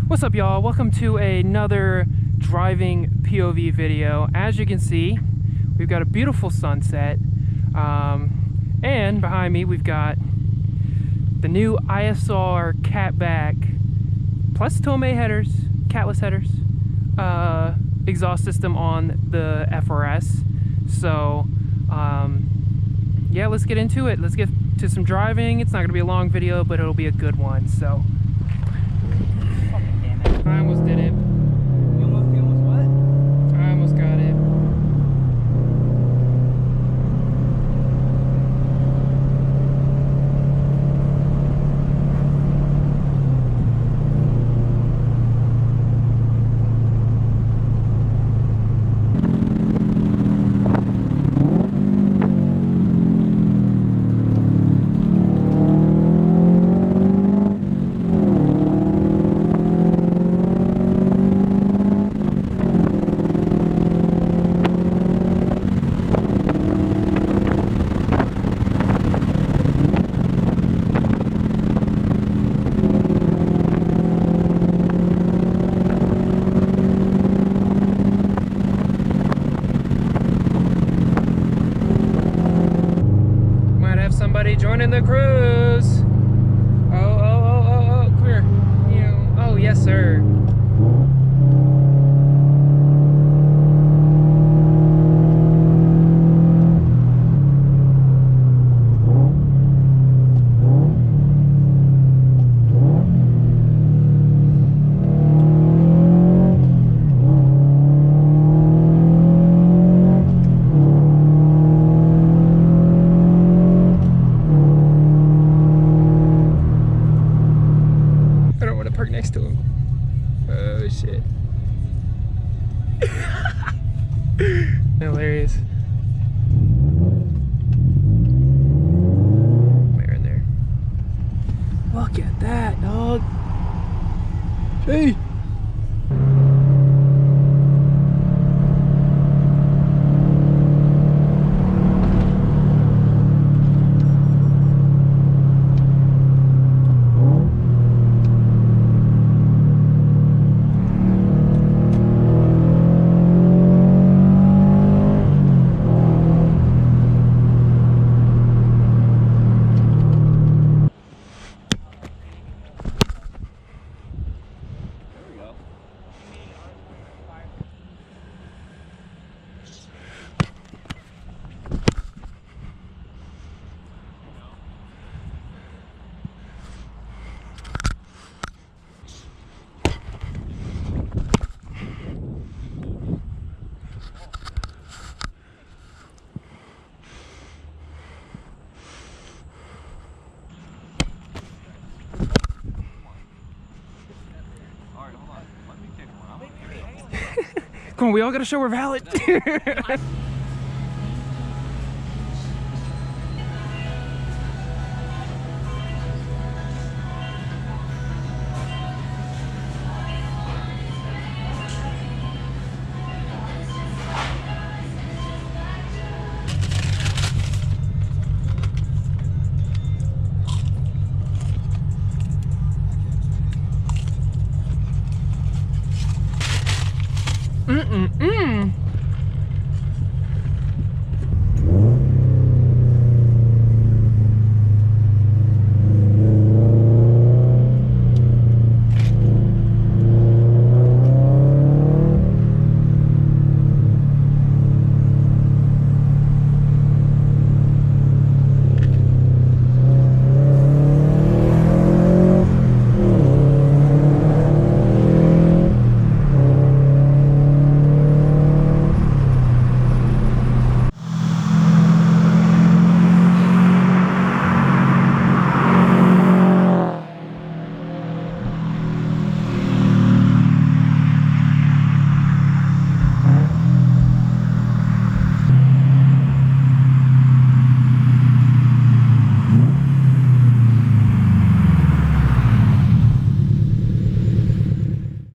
What's up, y'all? Welcome to another driving POV video. As you can see, we've got a beautiful sunset, and behind me we've got the new ISR catback plus Tomei headers, catless headers, exhaust system on the FRS. So yeah, let's get into it. Let's get to some driving. It's not gonna be a long video, but it'll be a good one. So I almost did it. You almost what? I almost got it. Somebody joining the cruise. Oh, clear. Oh, yes, sir. Park next to him. Oh shit. Hilarious. Where in there? Look at that, dog. Hey. Come on, we all gotta show we're valid. Mm-mm-mm.